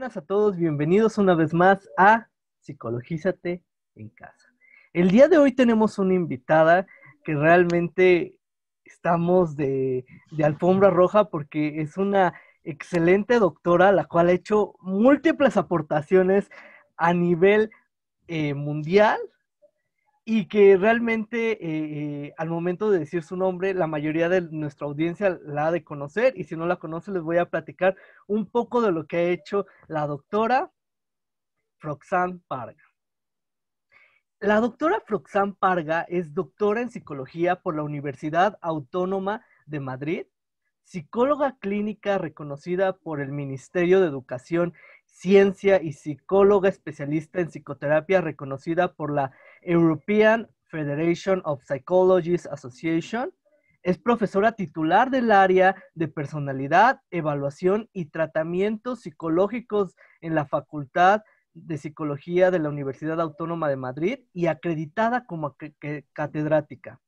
buenas a todos, bienvenidos una vez más a Psicologízate en Casa. El día de hoy tenemos una invitada que realmente estamos de alfombra roja porque es una excelente doctora, la cual ha hecho múltiples aportaciones a nivel mundial y que realmente al momento de decir su nombre, la mayoría de nuestra audiencia la ha de conocer, y si no la conoce, les voy a platicar un poco de lo que ha hecho la doctora Froxán Parga. La doctora Froxán Parga es doctora en psicología por la Universidad Autónoma de Madrid, psicóloga clínica reconocida por el Ministerio de Educación, Ciencia y psicóloga especialista en psicoterapia reconocida por la European Federation of Psychologists Association. Es profesora titular del área de personalidad, evaluación y tratamientos psicológicos en la Facultad de Psicología de la Universidad Autónoma de Madrid y acreditada como catedrática.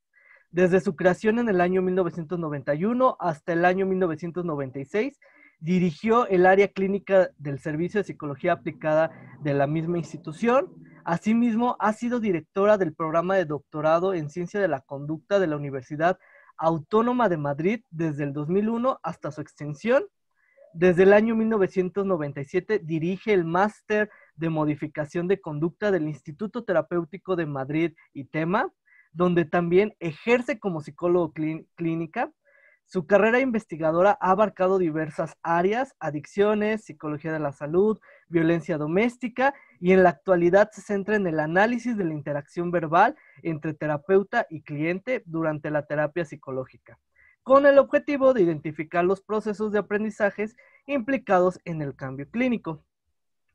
Desde su creación en el año 1991 hasta el año 1996, dirigió el área clínica del Servicio de Psicología Aplicada de la misma institución. Asimismo, ha sido directora del programa de doctorado en Ciencia de la Conducta de la Universidad Autónoma de Madrid desde el 2001 hasta su extinción. Desde el año 1997 dirige el Máster de Modificación de Conducta del Instituto Terapéutico de Madrid ITEMA, donde también ejerce como psicólogo clínica. Su carrera investigadora ha abarcado diversas áreas: adicciones, psicología de la salud, violencia doméstica, y en la actualidad se centra en el análisis de la interacción verbal entre terapeuta y cliente durante la terapia psicológica, con el objetivo de identificar los procesos de aprendizajes implicados en el cambio clínico.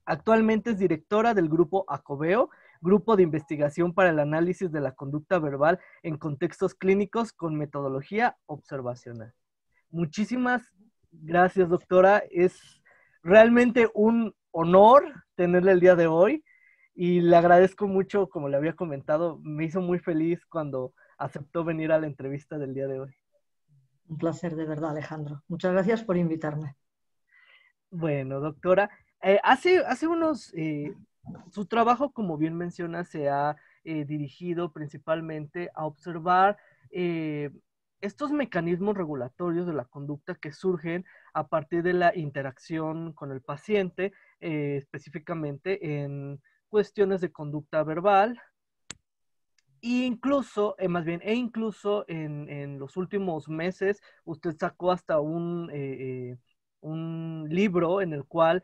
Actualmente es directora del grupo ACOBEO, Grupo de Investigación para el Análisis de la Conducta Verbal en Contextos Clínicos con Metodología Observacional. Muchísimas gracias, doctora. Es realmente un honor tenerla el día de hoy y le agradezco mucho, como le había comentado, me hizo muy feliz cuando aceptó venir a la entrevista del día de hoy. Un placer, de verdad, Alejandro. Muchas gracias por invitarme. Bueno, doctora, hace unos, su trabajo, como bien menciona, se ha dirigido principalmente a observar estos mecanismos regulatorios de la conducta que surgen a partir de la interacción con el paciente, específicamente en cuestiones de conducta verbal. Incluso, incluso en los últimos meses, usted sacó hasta un libro en el cual,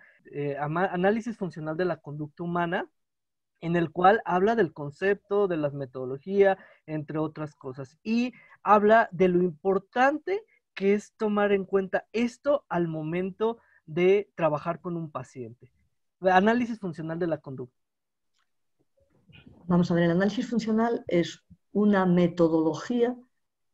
Análisis Funcional de la Conducta Humana, en el cual habla del concepto, de las metodologías, entre otras cosas. Y habla de lo importante que es tomar en cuenta esto al momento de trabajar con un paciente. Análisis funcional de la conducta. Vamos a ver, el análisis funcional es una metodología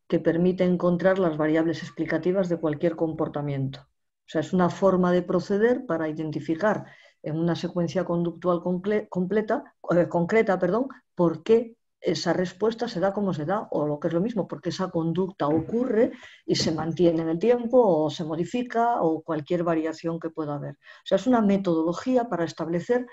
que permite encontrar las variables explicativas de cualquier comportamiento. O sea, es una forma de proceder para identificar en una secuencia conductual concreta, por qué esa respuesta se da como se da, o lo que es lo mismo, porque esa conducta ocurre y se mantiene en el tiempo, o se modifica, o cualquier variación que pueda haber. O sea, es una metodología para establecer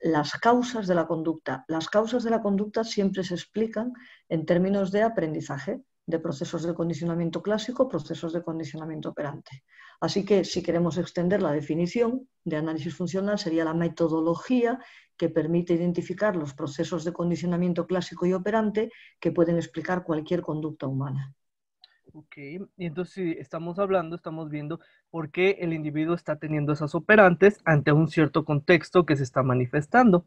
las causas de la conducta. Las causas de la conducta siempre se explican en términos de aprendizaje, de procesos de condicionamiento clásico, procesos de condicionamiento operante. Así que, si queremos extender la definición de análisis funcional, sería la metodología que permite identificar los procesos de condicionamiento clásico y operante que pueden explicar cualquier conducta humana. Ok, y entonces si estamos viendo por qué el individuo está teniendo esas operantes ante un cierto contexto que se está manifestando.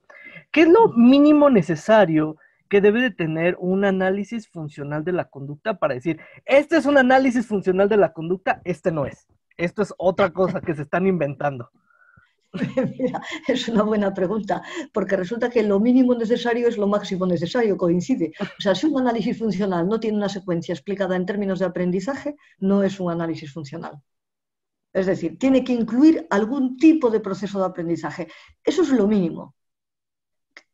¿Qué es lo mínimo necesario que debe de tener un análisis funcional de la conducta para decir, este es un análisis funcional de la conducta, este no es? Esto es otra cosa que se están inventando. Mira, es una buena pregunta, porque resulta que lo mínimo necesario es lo máximo necesario, coincide. O sea, si un análisis funcional no tiene una secuencia explicada en términos de aprendizaje, no es un análisis funcional. Es decir, tiene que incluir algún tipo de proceso de aprendizaje. Eso es lo mínimo.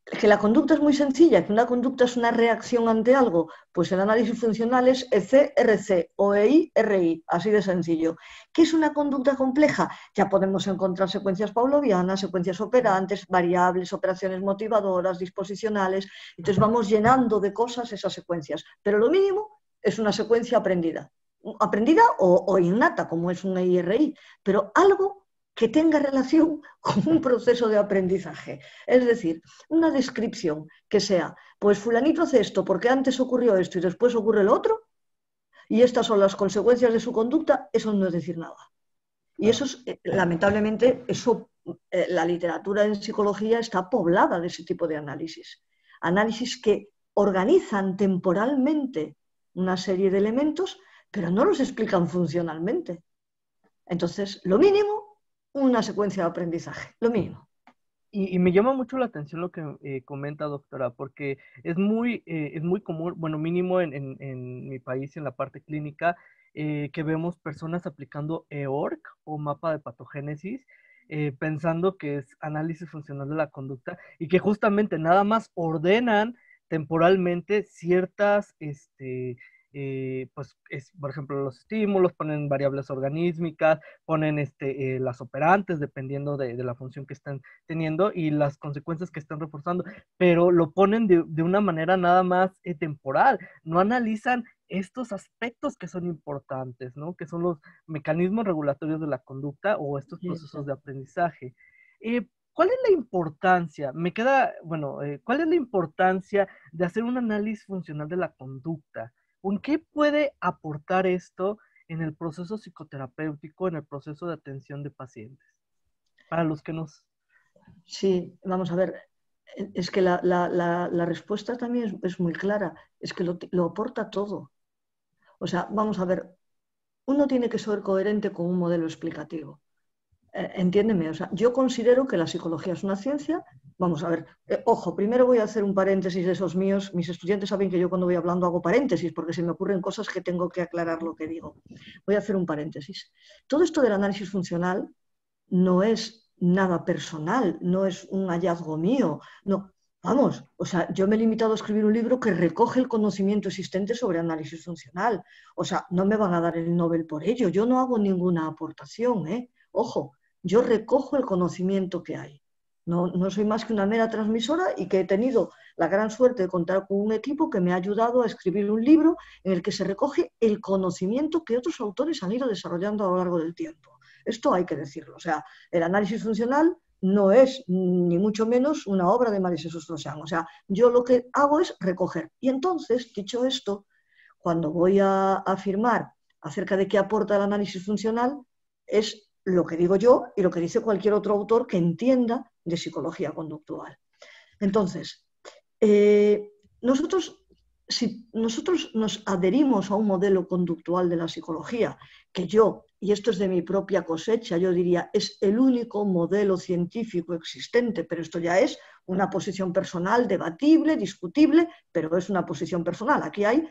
que la conducta es muy sencilla, que una conducta es una reacción ante algo, pues el análisis funcional es EC-RC o EI-RI, así de sencillo. ¿Qué es una conducta compleja? Ya podemos encontrar secuencias pavlovianas, secuencias operantes, variables, operaciones motivadoras, disposicionales. Entonces vamos llenando de cosas esas secuencias, pero lo mínimo es una secuencia aprendida. Aprendida o innata, como es un EI-RI, pero algo que tenga relación con un proceso de aprendizaje. Es decir, una descripción que sea, pues fulanito hace esto porque antes ocurrió esto y después ocurre lo otro, y estas son las consecuencias de su conducta, eso no es decir nada. Y eso es, lamentablemente, la literatura en psicología está poblada de ese tipo de análisis. Análisis que organizan temporalmente una serie de elementos, pero no los explican funcionalmente. Entonces, lo mínimo, una secuencia de aprendizaje, lo mínimo. Y me llama mucho la atención lo que comenta, doctora, porque es muy común, bueno, mínimo en mi país, en la parte clínica, que vemos personas aplicando EORC o mapa de patogénesis, pensando que es análisis funcional de la conducta y que justamente nada más ordenan temporalmente ciertas, pues, por ejemplo, los estímulos, ponen variables organísmicas, ponen las operantes dependiendo de la función que están teniendo y las consecuencias que están reforzando, pero lo ponen de una manera nada más temporal, no analizan estos aspectos que son importantes, ¿no? Que son los mecanismos regulatorios de la conducta o estos procesos de aprendizaje. ¿Cuál es la importancia? ¿Cuál es la importancia de hacer un análisis funcional de la conducta? ¿En qué puede aportar esto en el proceso psicoterapéutico, en el proceso de atención de pacientes? Para los que nos... Sí, vamos a ver, es que la respuesta también es muy clara, es que lo aporta todo. O sea, vamos a ver, uno tiene que ser coherente con un modelo explicativo. Entiéndeme, o sea, yo considero que la psicología es una ciencia. Vamos a ver, ojo, primero voy a hacer un paréntesis de esos míos. Mis estudiantes saben que yo cuando voy hablando hago paréntesis porque se me ocurren cosas que tengo que aclarar lo que digo. Voy a hacer un paréntesis. Todo esto del análisis funcional no es nada personal, no es un hallazgo mío, no. Vamos, o sea, yo me he limitado a escribir un libro que recoge el conocimiento existente sobre análisis funcional. O sea, no me van a dar el Nobel por ello. Yo no hago ninguna aportación, ¿eh? Ojo, yo recojo el conocimiento que hay. No soy más que una mera transmisora y que he tenido la gran suerte de contar con un equipo que me ha ayudado a escribir un libro en el que se recoge el conocimiento que otros autores han ido desarrollando a lo largo del tiempo. Esto hay que decirlo. O sea, el análisis funcional no es ni mucho menos una obra de Marie Ostrosian. O sea, yo lo que hago es recoger. Y entonces, dicho esto, cuando voy a afirmar acerca de qué aporta el análisis funcional, es lo que digo yo y lo que dice cualquier otro autor que entienda de psicología conductual. Entonces, si nosotros nos adherimos a un modelo conductual de la psicología, que yo, y esto es de mi propia cosecha, yo diría, es el único modelo científico existente, pero esto ya es una posición personal, debatible, discutible, pero es una posición personal. Aquí hay,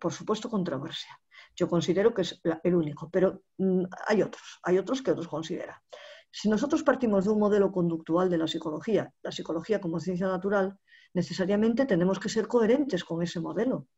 por supuesto, controversia. Yo considero que es el único, pero hay otros que otros consideran. Si nosotros partimos de un modelo conductual de la psicología como ciencia natural, necesariamente tenemos que ser coherentes con ese modelo.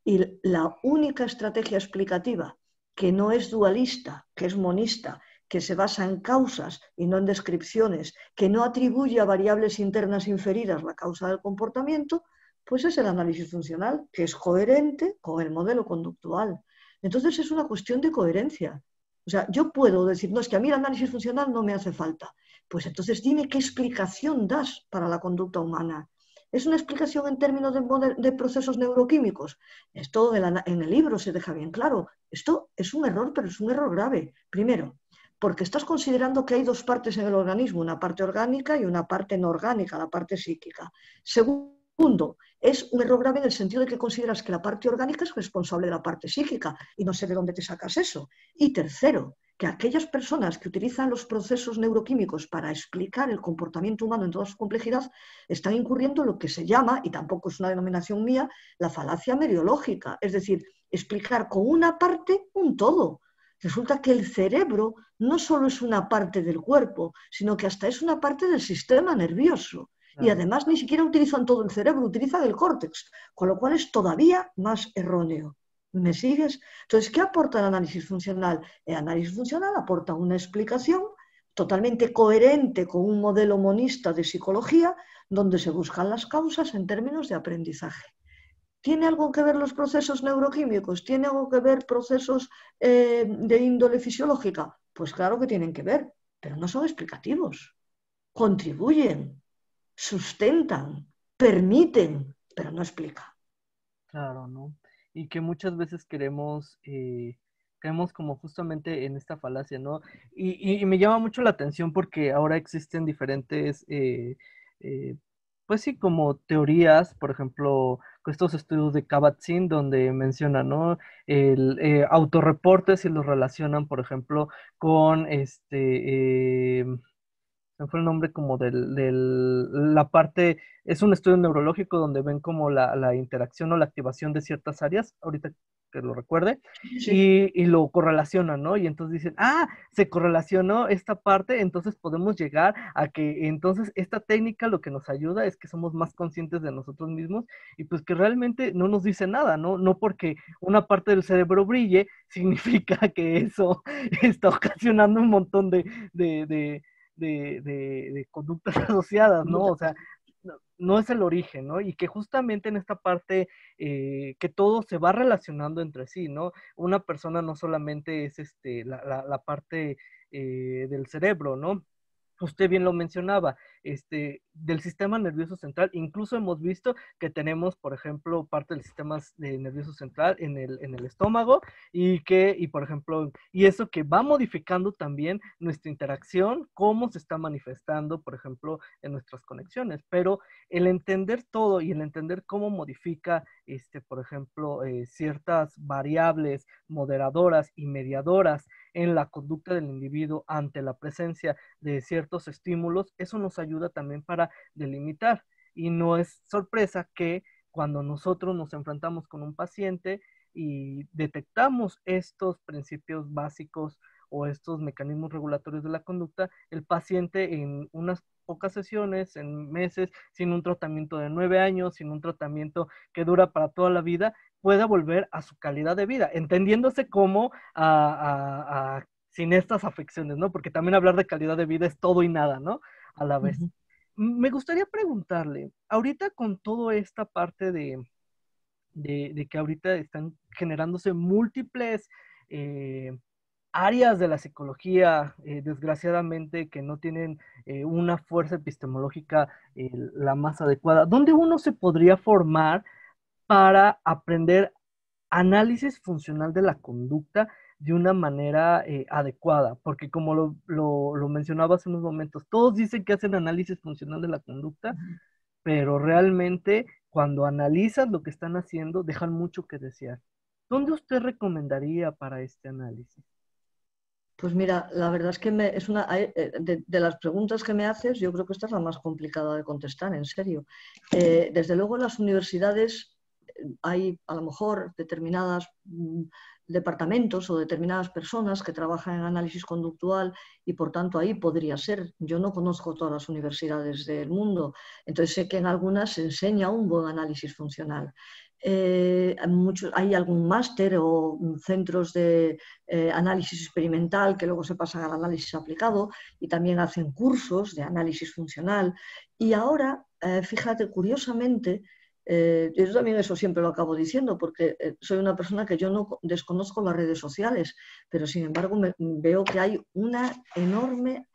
Y la única estrategia explicativa que no es dualista, que es monista, que se basa en causas y no en descripciones, que no atribuye a variables internas inferidas la causa del comportamiento, pues es el análisis funcional, que es coherente con el modelo conductual. Entonces es una cuestión de coherencia. O sea, yo puedo decir, no, es que a mí el análisis funcional no me hace falta. Pues entonces dime qué explicación das para la conducta humana. ¿Es una explicación en términos de procesos neuroquímicos? Esto en el libro se deja bien claro. Esto es un error, pero es un error grave. Primero, porque estás considerando que hay dos partes en el organismo, una parte orgánica y una parte no orgánica, la parte psíquica. Segundo, es un error grave en el sentido de que consideras que la parte orgánica es responsable de la parte psíquica y no sé de dónde te sacas eso. Y tercero, que aquellas personas que utilizan los procesos neuroquímicos para explicar el comportamiento humano en toda su complejidad están incurriendo en lo que se llama, y tampoco es una denominación mía, la falacia meriológica, es decir, explicar con una parte un todo. Resulta que el cerebro no solo es una parte del cuerpo, sino que hasta es una parte del sistema nervioso. Y además ni siquiera utilizan todo el cerebro, utilizan el córtex, con lo cual es todavía más erróneo. ¿Me sigues? Entonces, ¿qué aporta el análisis funcional? El análisis funcional aporta una explicación totalmente coherente con un modelo monista de psicología donde se buscan las causas en términos de aprendizaje. ¿Tiene algo que ver los procesos neuroquímicos? ¿Tiene algo que ver procesos de índole fisiológica? Pues claro que tienen que ver, pero no son explicativos. Contribuyen, sustentan, permiten, pero no explica. Claro, ¿no? Y que muchas veces caemos como justamente en esta falacia, ¿no? Y me llama mucho la atención porque ahora existen diferentes, pues sí, como teorías, por ejemplo, con estos estudios de Kabat-Zinn donde mencionan, ¿no? El autorreportes y los relacionan, por ejemplo, con me fue el nombre como la parte, es un estudio neurológico donde ven como la interacción o la activación de ciertas áreas, ahorita que lo recuerde, Sí. y lo correlacionan, ¿no? Y entonces dicen, se correlacionó esta parte, entonces podemos llegar a que entonces esta técnica lo que nos ayuda es que somos más conscientes de nosotros mismos y pues que realmente no nos dice nada, ¿no? No porque una parte del cerebro brille, significa que eso está ocasionando un montón de conductas asociadas, ¿no? O sea, no es el origen, ¿no? Y que justamente en esta parte que todo se va relacionando entre sí, ¿no? Una persona no solamente es la parte del cerebro, ¿no? Usted bien lo mencionaba, del sistema nervioso central, incluso hemos visto que tenemos, por ejemplo, parte del sistema nervioso central en el estómago y, por ejemplo, y eso que va modificando también nuestra interacción, cómo se está manifestando, por ejemplo, en nuestras conexiones. Pero el entender todo y el entender cómo modifica, por ejemplo, ciertas variables moderadoras y mediadoras en la conducta del individuo ante la presencia de ciertos estímulos, eso nos ayuda también para delimitar. Y no es sorpresa que cuando nosotros nos enfrentamos con un paciente y detectamos estos principios básicos o estos mecanismos regulatorios de la conducta, el paciente en unas pocas sesiones, en meses, sin un tratamiento de 9 años, sin un tratamiento que dura para toda la vida, pueda volver a su calidad de vida, entendiéndose como sin estas afecciones, ¿no? Porque también hablar de calidad de vida es todo y nada, ¿no? A la vez. Me gustaría preguntarle, ahorita con toda esta parte de que ahorita están generándose múltiples áreas de la psicología, desgraciadamente, que no tienen una fuerza epistemológica la más adecuada, ¿dónde uno se podría formar para aprender análisis funcional de la conducta de una manera adecuada? Porque como lo mencionaba hace unos momentos, todos dicen que hacen análisis funcional de la conducta, pero realmente cuando analizan lo que están haciendo, dejan mucho que desear. ¿Dónde usted recomendaría para este análisis? Pues mira, la verdad es que es una de las preguntas que me haces, yo creo que esta es la más complicada de contestar, en serio. Desde luego en las universidades hay a lo mejor determinados departamentos o determinadas personas que trabajan en análisis conductual y por tanto ahí podría ser. Yo no conozco todas las universidades del mundo, entonces sé que en algunas se enseña un buen análisis funcional. Hay algún máster o centros de análisis experimental que luego se pasan al análisis aplicado y también hacen cursos de análisis funcional. Y ahora, fíjate, curiosamente, yo también eso siempre lo acabo diciendo porque soy una persona que yo no desconozco las redes sociales, pero sin embargo veo que hay una enorme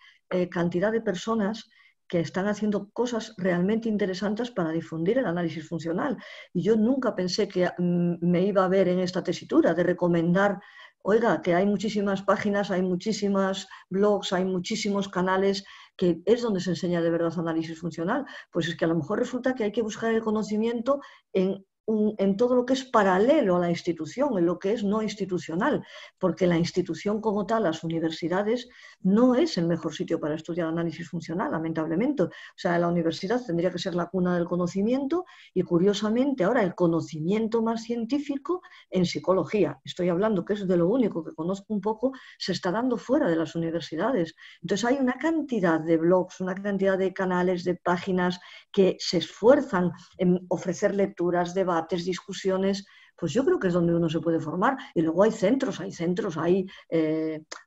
cantidad de personas que están haciendo cosas realmente interesantes para difundir el análisis funcional. Y yo nunca pensé que me iba a ver en esta tesitura de recomendar, oiga, que hay muchísimas páginas, hay muchísimas blogs, hay muchísimos canales que es donde se enseña de verdad análisis funcional. Pues es que a lo mejor resulta que hay que buscar el conocimiento en en todo lo que es paralelo a la institución, en lo que es no institucional, porque la institución como tal, las universidades, no es el mejor sitio para estudiar análisis funcional, lamentablemente. O sea, la universidad tendría que ser la cuna del conocimiento y, curiosamente, ahora el conocimiento más científico en psicología, estoy hablando que es de lo único que conozco un poco, se está dando fuera de las universidades. Entonces hay una cantidad de blogs, una cantidad de canales, de páginas que se esfuerzan en ofrecer lecturas, debates, discusiones, pues yo creo que es donde uno se puede formar. Y luego hay centros,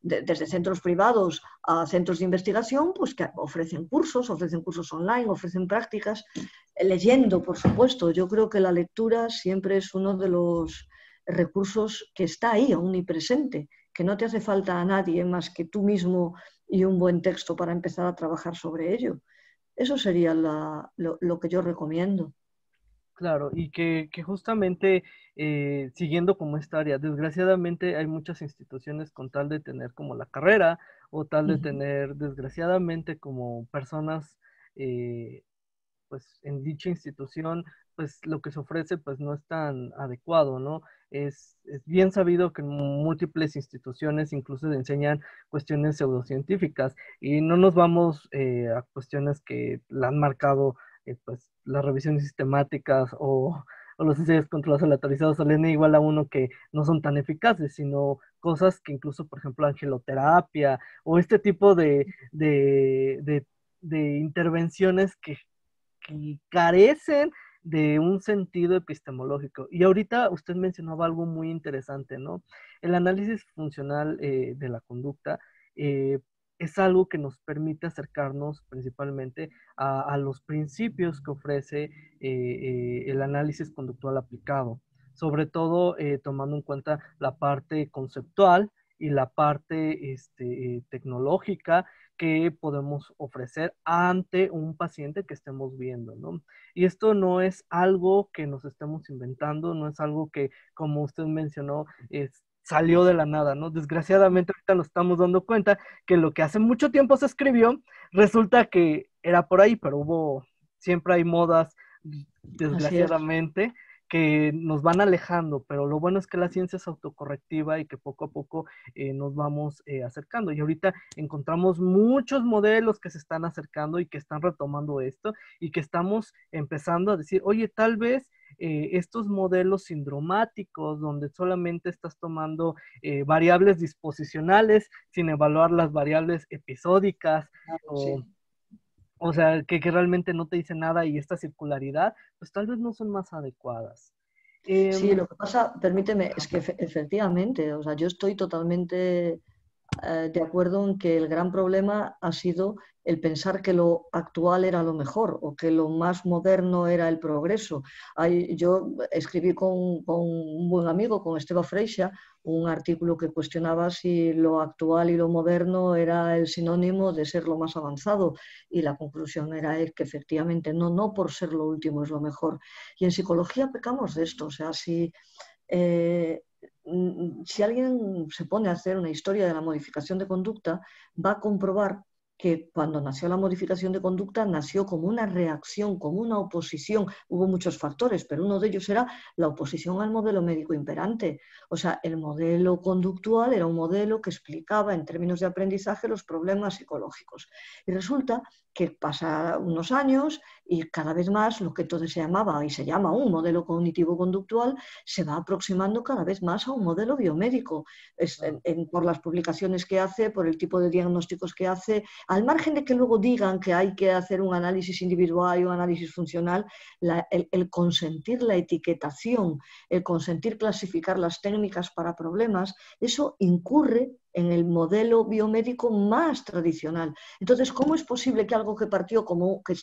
desde centros privados a centros de investigación, pues que ofrecen cursos online, ofrecen prácticas, leyendo, por supuesto. Yo creo que la lectura siempre es uno de los recursos que está ahí, omnipresente, que no te hace falta a nadie más que tú mismo y un buen texto para empezar a trabajar sobre ello. Eso sería lo que yo recomiendo. Claro, y que justamente siguiendo como esta área, desgraciadamente hay muchas instituciones con tal de tener como la carrera o tal de tener, desgraciadamente, como personas pues en dicha institución, pues lo que se ofrece pues no es tan adecuado, ¿no? Es bien sabido que en múltiples instituciones incluso enseñan cuestiones pseudocientíficas y no nos vamos a cuestiones que la han marcado pues las revisiones sistemáticas o los ensayos controlados aleatorizados al N igual a uno que no son tan eficaces, sino cosas que incluso, por ejemplo, angeloterapia o este tipo de intervenciones que carecen de un sentido epistemológico. Y ahorita usted mencionaba algo muy interesante, ¿no? El análisis funcional de la conducta es algo que nos permite acercarnos principalmente a los principios que ofrece el análisis conductual aplicado, sobre todo tomando en cuenta la parte conceptual y la parte tecnológica que podemos ofrecer ante un paciente que estemos viendo, ¿no? Y esto no es algo que nos estemos inventando, no es algo que, como usted mencionó, salió de la nada, ¿no? Desgraciadamente ahorita nos estamos dando cuenta que lo que hace mucho tiempo se escribió, resulta que era por ahí, pero siempre hay modas, Así es. desgraciadamente, que nos van alejando, pero lo bueno es que la ciencia es autocorrectiva y que poco a poco nos vamos acercando. Y ahorita encontramos muchos modelos que se están acercando y que están retomando esto y que estamos empezando a decir, oye, tal vez estos modelos sindromáticos donde solamente estás tomando variables disposicionales sin evaluar las variables episódicas Sí. o sea, que realmente no te dice nada y esta circularidad, pues tal vez no son más adecuadas. Sí, lo que pasa, permíteme, es que efectivamente, o sea, yo estoy totalmente de acuerdo en que el gran problema ha sido el pensar que lo actual era lo mejor o que lo más moderno era el progreso. Yo escribí con un buen amigo, con Esteba Freixa, un artículo que cuestionaba si lo actual y lo moderno era el sinónimo de ser lo más avanzado y la conclusión era que efectivamente no por ser lo último es lo mejor. Y en psicología pecamos de esto, o sea, eh, si alguien se pone a hacer una historia de la modificación de conducta, va a comprobar que cuando nació la modificación de conducta nació como una reacción, como una oposición. Hubo muchos factores, pero uno de ellos era la oposición al modelo médico imperante. O sea, el modelo conductual era un modelo que explicaba en términos de aprendizaje los problemas psicológicos. Y resulta que pasan unos años y cada vez más lo que entonces se llamaba y se llama un modelo cognitivo-conductual se va aproximando cada vez más a un modelo biomédico, por las publicaciones que hace, por el tipo de diagnósticos que hace, al margen de que luego digan que hay que hacer un análisis individual y un análisis funcional, el consentir la etiquetación, el consentir clasificar las técnicas para problemas, eso incurre en el modelo biomédico más tradicional. Entonces, ¿cómo es posible que algo que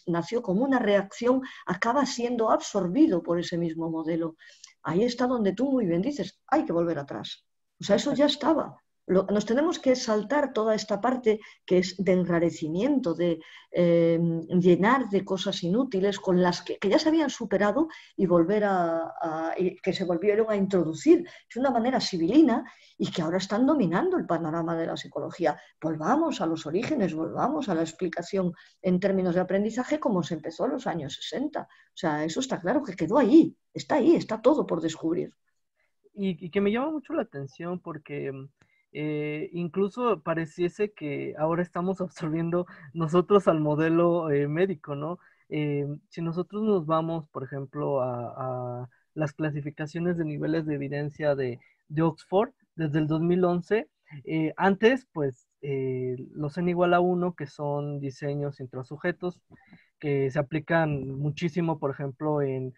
nació como una reacción acaba siendo absorbido por ese mismo modelo? Ahí está donde tú muy bien dices, hay que volver atrás. O sea, eso ya estaba. Nos tenemos que saltar toda esta parte que es de enrarecimiento, de llenar de cosas inútiles con las que ya se habían superado y y que se volvieron a introducir de una manera sibilina y que ahora están dominando el panorama de la psicología. Volvamos a los orígenes, volvamos a la explicación en términos de aprendizaje como se empezó en los años 60. O sea, eso está claro que quedó ahí, está todo por descubrir. Y que me llama mucho la atención porque incluso pareciese que ahora estamos absorbiendo nosotros al modelo médico, ¿no? Si nosotros nos vamos, por ejemplo, a las clasificaciones de niveles de evidencia de Oxford desde el 2011, antes, pues, los N igual a 1, que son diseños intrasujetos, que se aplican muchísimo, por ejemplo, en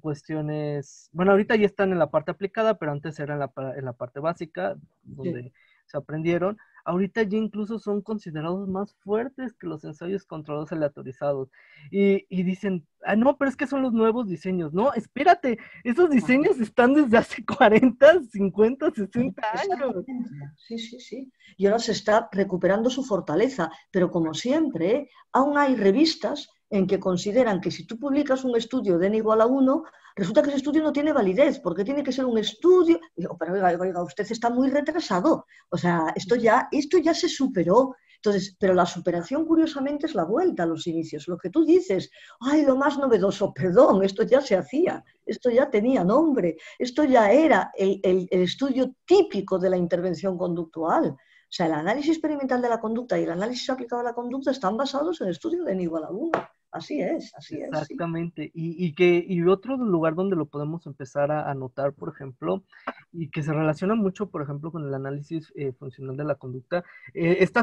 cuestiones, bueno, ahorita ya están en la parte aplicada, pero antes era en la parte básica, donde Sí. se aprendieron. Ahorita ya incluso son considerados más fuertes que los ensayos controlados aleatorizados. Y dicen, ah, no, pero es que son los nuevos diseños. No, espérate, esos diseños están desde hace 40, 50, 60 años. Exactamente, sí, sí, sí. Y ahora se está recuperando su fortaleza, pero como siempre, aún hay revistas en que consideran que si tú publicas un estudio de n igual a 1, resulta que ese estudio no tiene validez, porque tiene que ser un estudio. Digo, pero oiga, usted está muy retrasado. O sea, esto ya se superó. Entonces, pero la superación, curiosamente, es la vuelta a los inicios. Lo que tú dices, ay, lo más novedoso, perdón, esto ya se hacía, esto ya tenía nombre. Esto ya era el estudio típico de la intervención conductual. O sea, el análisis experimental de la conducta y el análisis aplicado a la conducta están basados en el estudio de n igual a 1. Así es, sí. Exactamente. Y otro lugar donde lo podemos empezar a notar, por ejemplo, y que se relaciona mucho, por ejemplo, con el análisis funcional de la conducta,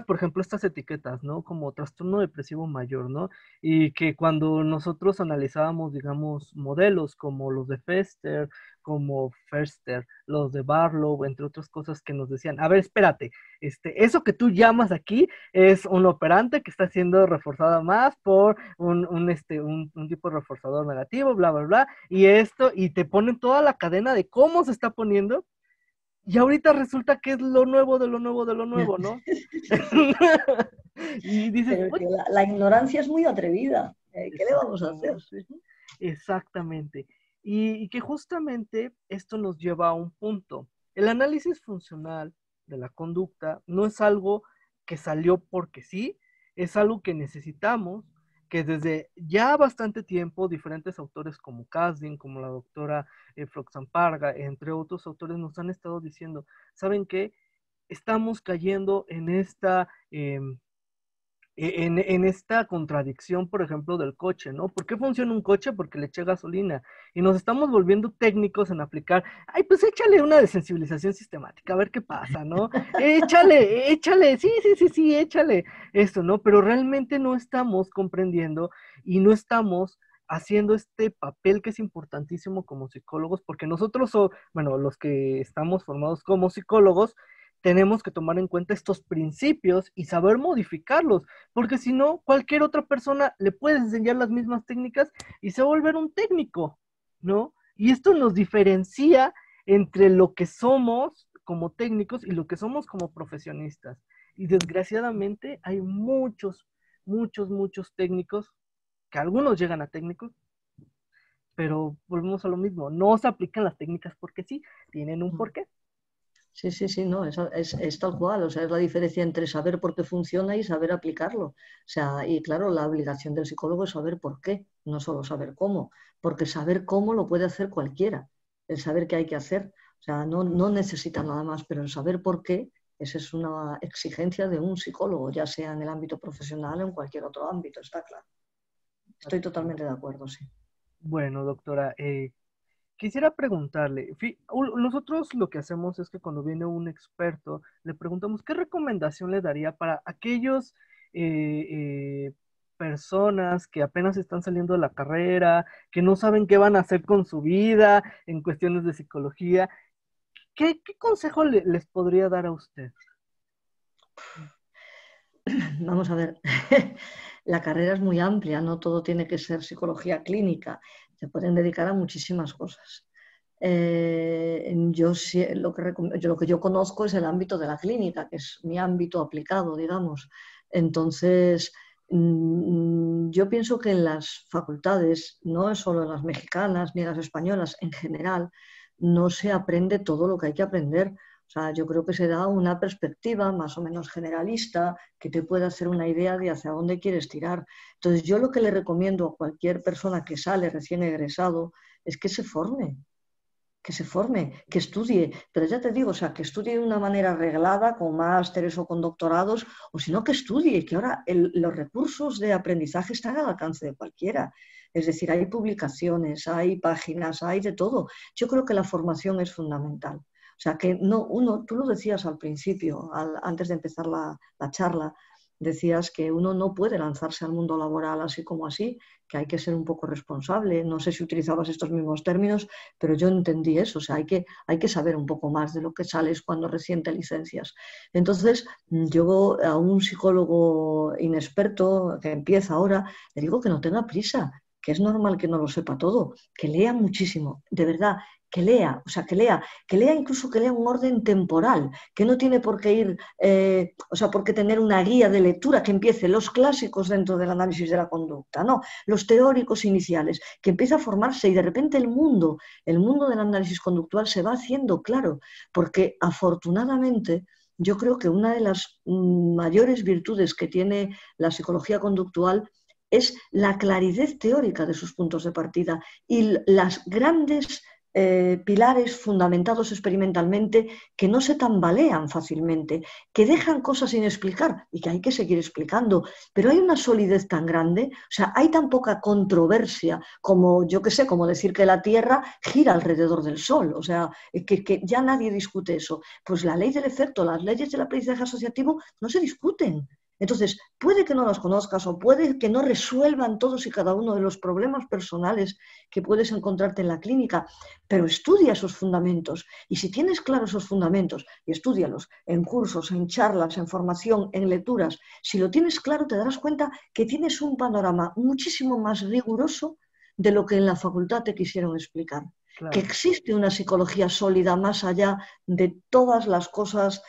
por ejemplo, estas etiquetas, ¿no? Como trastorno depresivo mayor, ¿no? Y que cuando nosotros analizábamos, digamos, modelos como los de Fester, como Ferster, los de Barlow, entre otras cosas que nos decían, a ver, espérate, eso que tú llamas aquí es un operante que está siendo reforzada más por un tipo de reforzador negativo, bla, bla, bla, y te ponen toda la cadena de cómo se está poniendo, y ahorita resulta que es lo nuevo de lo nuevo de lo nuevo, ¿no? Sí, sí. Y dices, Pero oye, que la ignorancia es muy atrevida. ¿Qué le vamos a hacer? exactamente, exactamente. Y que justamente esto nos lleva a un punto. El análisis funcional de la conducta no es algo que salió porque sí, es algo que necesitamos, que desde ya bastante tiempo diferentes autores como Kasdin, como la doctora Floxamparga, entre otros autores nos han estado diciendo, ¿saben qué? Estamos cayendo en esta contradicción, por ejemplo, del coche, ¿no? ¿Por qué funciona un coche? Porque le eché gasolina. Y nos estamos volviendo técnicos en aplicar, ay, pues échale una desensibilización sistemática, a ver qué pasa, ¿no? Échale, sí, sí, sí, sí, échale esto, ¿no? Pero realmente no estamos comprendiendo y no estamos haciendo este papel que es importantísimo como psicólogos, porque nosotros, bueno, los que estamos formados como psicólogos, tenemos que tomar en cuenta estos principios y saber modificarlos, porque si no, cualquier otra persona le puede enseñar las mismas técnicas y se va a volver un técnico, ¿no? Y esto nos diferencia entre lo que somos como técnicos y lo que somos como profesionistas. Y desgraciadamente hay muchos, muchos, muchos técnicos, que algunos llegan a técnicos, pero volvemos a lo mismo, no se aplican las técnicas porque sí, tienen un porqué. Sí, sí, sí, no, es tal cual, o sea, es la diferencia entre saber por qué funciona y saber aplicarlo. O sea, y claro, la obligación del psicólogo es saber por qué, no solo saber cómo, porque saber cómo lo puede hacer cualquiera, el saber qué hay que hacer. O sea, no necesita nada más, pero el saber por qué, esa es una exigencia de un psicólogo, ya sea en el ámbito profesional o en cualquier otro ámbito, está claro. Estoy totalmente de acuerdo, sí. Bueno, doctora, quisiera preguntarle, nosotros lo que hacemos es que cuando viene un experto, le preguntamos qué recomendación le daría para aquellos eh, eh, personas que apenas están saliendo de la carrera, que no saben qué van a hacer con su vida en cuestiones de psicología. ¿Qué consejo les podría dar a usted? Vamos a ver, la carrera es muy amplia, no todo tiene que ser psicología clínica, se pueden dedicar a muchísimas cosas. Lo que yo conozco es el ámbito de la clínica, que es mi ámbito aplicado, digamos. Entonces, yo pienso que en las facultades, no solo en las mexicanas ni en las españolas, en general, no se aprende todo lo que hay que aprender. O sea, yo creo que se da una perspectiva más o menos generalista que te puede hacer una idea de hacia dónde quieres tirar. Entonces, yo lo que le recomiendo a cualquier persona que sale recién egresado es que se forme, que estudie, pero ya te digo, o sea, que estudie de una manera reglada, con másteres o con doctorados, o si no, que estudie, que ahora los recursos de aprendizaje están al alcance de cualquiera. Es decir, hay publicaciones, hay páginas, hay de todo. Yo creo que la formación es fundamental. O sea, que no, tú lo decías al principio, antes de empezar la charla, decías que uno no puede lanzarse al mundo laboral así como así, que hay que ser un poco responsable. No sé si utilizabas estos mismos términos, pero yo entendí eso. O sea, hay que saber un poco más de lo que sales cuando recién te licencias. Entonces, yo a un psicólogo inexperto que empieza ahora, le digo que no tenga prisa, que es normal que no lo sepa todo, que lea muchísimo, de verdad, que lea, o sea, que lea incluso que lea un orden temporal, que no tiene por qué ir, o sea, por qué tener una guía de lectura que empiece los clásicos dentro del análisis de la conducta, no, los teóricos iniciales, que empiece a formarse y de repente el mundo del análisis conductual se va haciendo claro, porque afortunadamente yo creo que una de las mayores virtudes que tiene la psicología conductual es la claridad teórica de sus puntos de partida y las grandes pilares fundamentados experimentalmente que no se tambalean fácilmente, que dejan cosas sin explicar y que hay que seguir explicando, pero hay una solidez tan grande, o sea, hay tan poca controversia como, yo qué sé, como decir que la Tierra gira alrededor del Sol, o sea, que ya nadie discute eso. Pues la ley del efecto, las leyes del aprendizaje asociativo no se discuten. Entonces, puede que no las conozcas o puede que no resuelvan todos y cada uno de los problemas personales que puedes encontrarte en la clínica, pero estudia esos fundamentos. Y si tienes claros esos fundamentos, y estúdialos en cursos, en charlas, en formación, en lecturas, si lo tienes claro te darás cuenta que tienes un panorama muchísimo más riguroso de lo que en la facultad te quisieron explicar. Claro. Que existe una psicología sólida más allá de todas las cosas,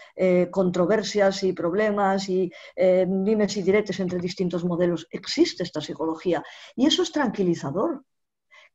controversias y problemas y dimes y diretes entre distintos modelos. Existe esta psicología y eso es tranquilizador.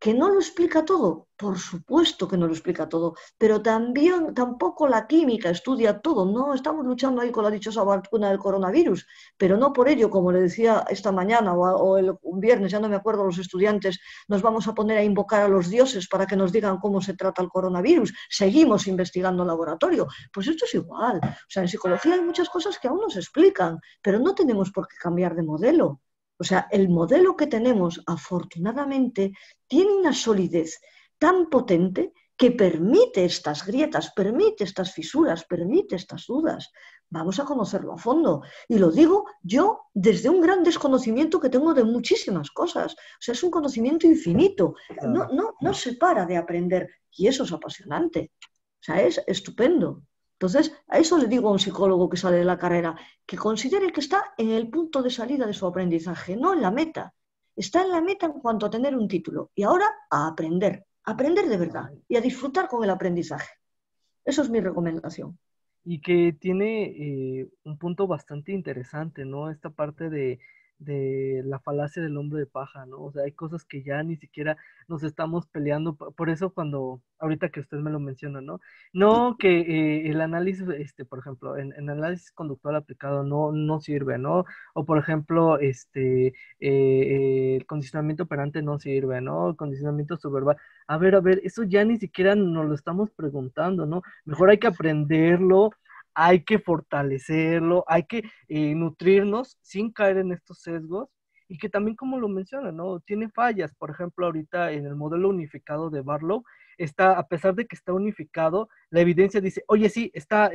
¿Que no lo explica todo? Por supuesto que no lo explica todo, pero también tampoco la química estudia todo. No estamos luchando ahí con la dichosa vacuna del coronavirus, pero no por ello, como le decía esta mañana o el viernes, ya no me acuerdo, los estudiantes, nos vamos a poner a invocar a los dioses para que nos digan cómo se trata el coronavirus. Seguimos investigando en laboratorio. Pues esto es igual. O sea, en psicología hay muchas cosas que aún no se explican, pero no tenemos por qué cambiar de modelo. O sea, el modelo que tenemos, afortunadamente, tiene una solidez tan potente que permite estas grietas, permite estas fisuras, permite estas dudas. Vamos a conocerlo a fondo. Y lo digo yo desde un gran desconocimiento que tengo de muchísimas cosas. O sea, es un conocimiento infinito. No se para de aprender. Y eso es apasionante. O sea, es estupendo. Entonces, a eso le digo a un psicólogo que sale de la carrera, que considere que está en el punto de salida de su aprendizaje, no en la meta. Está en la meta en cuanto a tener un título. Y ahora a aprender de verdad y a disfrutar con el aprendizaje. Eso es mi recomendación. Y que tiene un punto bastante interesante, ¿no? Esta parte de la falacia del hombre de paja, ¿no? O sea, hay cosas que ya ni siquiera nos estamos peleando, por eso cuando, ahorita que usted me lo menciona, ¿no? No que el análisis, por ejemplo, en análisis conductual aplicado no sirve, ¿no? O por ejemplo, el condicionamiento operante no sirve, ¿no? El condicionamiento subverbal. A ver, eso ya ni siquiera nos lo estamos preguntando, ¿no? Mejor hay que aprenderlo, hay que fortalecerlo, hay que nutrirnos sin caer en estos sesgos y que también, como lo menciona, ¿no? Tiene fallas. Por ejemplo, ahorita en el modelo unificado de Barlow, está, a pesar de que está unificado, la evidencia dice, oye, sí, está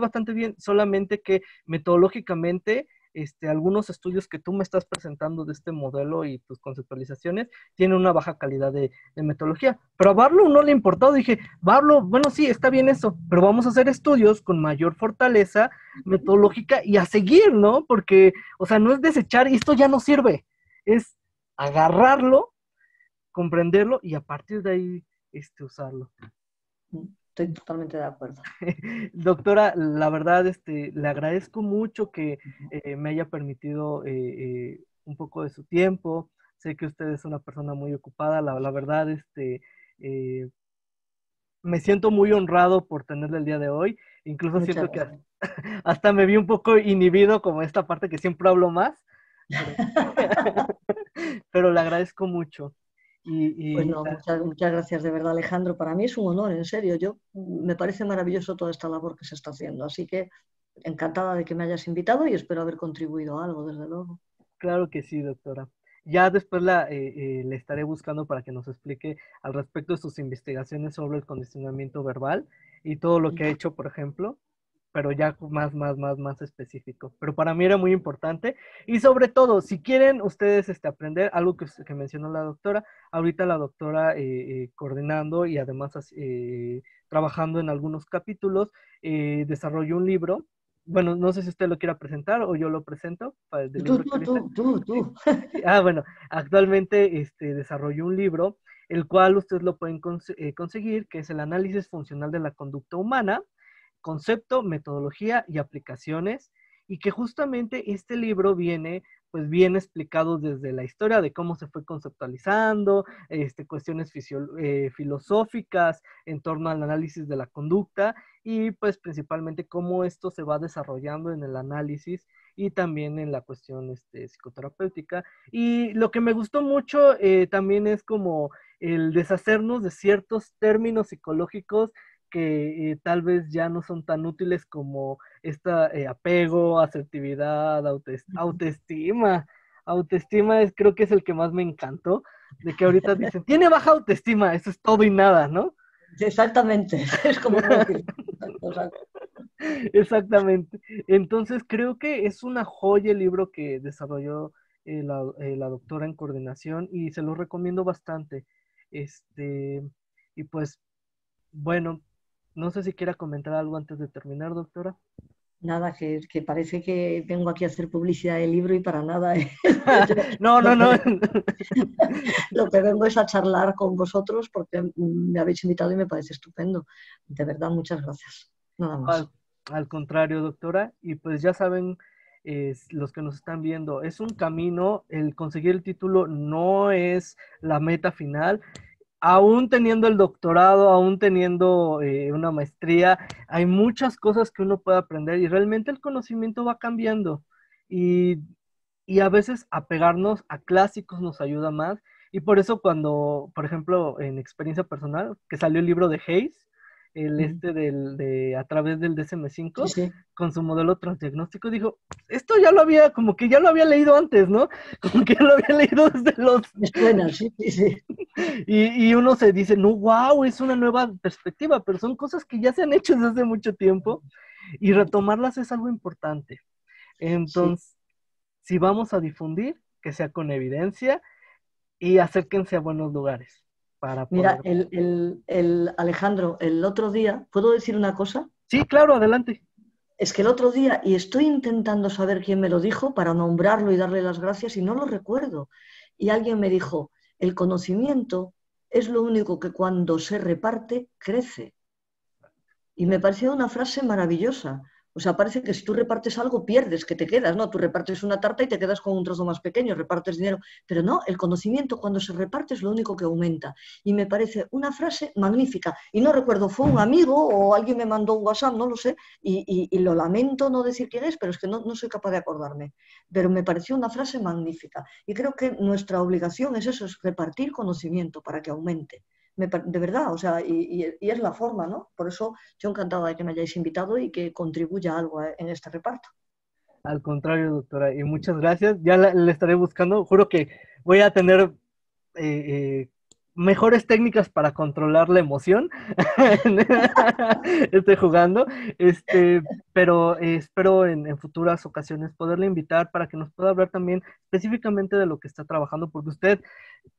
bastante bien, solamente que metodológicamente algunos estudios que tú me estás presentando de este modelo y tus conceptualizaciones tienen una baja calidad de metodología. Pero a Barlow no le importó, dije, Barlow, bueno, sí, está bien eso, pero vamos a hacer estudios con mayor fortaleza metodológica y a seguir, ¿no? Porque, o sea, no es desechar y esto ya no sirve, es agarrarlo, comprenderlo y a partir de ahí usarlo. Estoy totalmente de acuerdo. Doctora, la verdad, le agradezco mucho que me haya permitido un poco de su tiempo. Sé que usted es una persona muy ocupada. La verdad, eh, me siento muy honrado por tenerle el día de hoy. Incluso Muchas siento que gracias. hasta me vi un poco inhibido como esta parte que siempre hablo más, pero, pero le agradezco mucho. Pues Y no, muchas gracias de verdad, Alejandro. Para mí es un honor, en serio. Me parece maravilloso toda esta labor que se está haciendo. Así que encantada de que me hayas invitado y espero haber contribuido a algo, desde luego. claro que sí, doctora. Ya después le estaré buscando para que nos explique al respecto de sus investigaciones sobre el condicionamiento verbal y todo lo que ha hecho, por ejemplo, pero ya más específico. Pero para mí era muy importante. Y sobre todo, si quieren ustedes aprender algo que mencionó la doctora, ahorita la doctora coordinando y además trabajando en algunos capítulos, desarrolló un libro. Bueno, no sé si usted lo quiera presentar o yo lo presento para el del Tú, libro que tú, ahorita. tú, tú, tú. Bueno, actualmente desarrolló un libro, el cual ustedes lo pueden conseguir, que es el análisis funcional de la conducta humana, concepto, metodología y aplicaciones, y que justamente este libro viene, pues bien explicado desde la historia de cómo se fue conceptualizando, cuestiones filosóficas en torno al análisis de la conducta y pues principalmente cómo esto se va desarrollando en el análisis y también en la cuestión psicoterapéutica. Y lo que me gustó mucho también es como el deshacernos de ciertos términos psicológicos que tal vez ya no son tan útiles como apego, asertividad, autoestima. Autoestima creo que es el que más me encantó, de que ahorita dicen, tiene baja autoestima, eso es todo y nada, ¿no? Exactamente, es como no decir. Exactamente. Entonces creo que es una joya el libro que desarrolló la doctora en coordinación y se lo recomiendo bastante. Y pues, bueno, no sé si quiera comentar algo antes de terminar, doctora. Nada, que parece que vengo aquí a hacer publicidad del libro y para nada. Yo No, lo no, que, no. lo que vengo es a charlar con vosotros porque me habéis invitado y me parece estupendo. De verdad, muchas gracias. Nada Al, más. al contrario, doctora. Y pues ya saben, los que nos están viendo, es un camino, el conseguir el título no es la meta final. Aún teniendo el doctorado, aún teniendo una maestría, hay muchas cosas que uno puede aprender y realmente el conocimiento va cambiando. Y, y a veces apegarnos a clásicos nos ayuda más. Y por eso cuando, por ejemplo, en experiencia personal, que salió el libro de Hayes, el de A través del Sí, DSM-5, sí. con su modelo transdiagnóstico, dijo, esto ya lo había, como que ya lo había leído antes, ¿no? Como que ya lo había leído desde los Me suena, sí, sí, sí. y uno se dice, no, wow, es una nueva perspectiva, pero son cosas que ya se han hecho desde hace mucho tiempo y retomarlas es algo importante. Sí. Entonces, si vamos a difundir, que sea con evidencia y acérquense a buenos lugares para Mira, poder. el Alejandro, el otro día, ¿puedo decir una cosa? Sí, claro, adelante. Es que el otro día, y estoy intentando saber quién me lo dijo para nombrarlo y darle las gracias, y no lo recuerdo. Y alguien me dijo, el conocimiento es lo único que cuando se reparte crece. Y me pareció una frase maravillosa. O sea, parece que si tú repartes algo, pierdes, que te quedas, ¿no? Tú repartes una tarta y te quedas con un trozo más pequeño, repartes dinero. Pero no, el conocimiento cuando se reparte es lo único que aumenta. Y me parece una frase magnífica. Y no recuerdo, fue un amigo o alguien me mandó un WhatsApp, no lo sé, y lo lamento no decir quién es, pero es que no soy capaz de acordarme. Pero me pareció una frase magnífica. Y creo que nuestra obligación es eso, es repartir conocimiento para que aumente. De verdad, o sea, y es la forma, ¿no? Por eso yo encantada de que me hayáis invitado y que contribuya algo en este reparto. Al contrario, doctora, y muchas gracias. Ya le estaré buscando. Juro que voy a tener eh, mejores técnicas para controlar la emoción. Estoy jugando, pero espero en futuras ocasiones poderle invitar para que nos pueda hablar también específicamente de lo que está trabajando, porque usted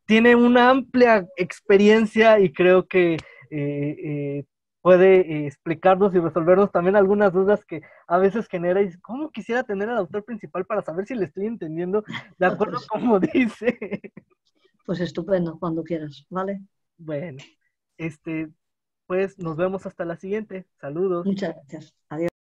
tiene una amplia experiencia y creo que puede explicarnos y resolvernos también algunas dudas que a veces genera. Y cómo quisiera tener al autor principal para saber si le estoy entendiendo de acuerdo a Pues, como dice. pues estupendo, cuando quieras, ¿vale? Bueno, Este, pues nos vemos hasta la siguiente. Saludos. Muchas gracias. Adiós.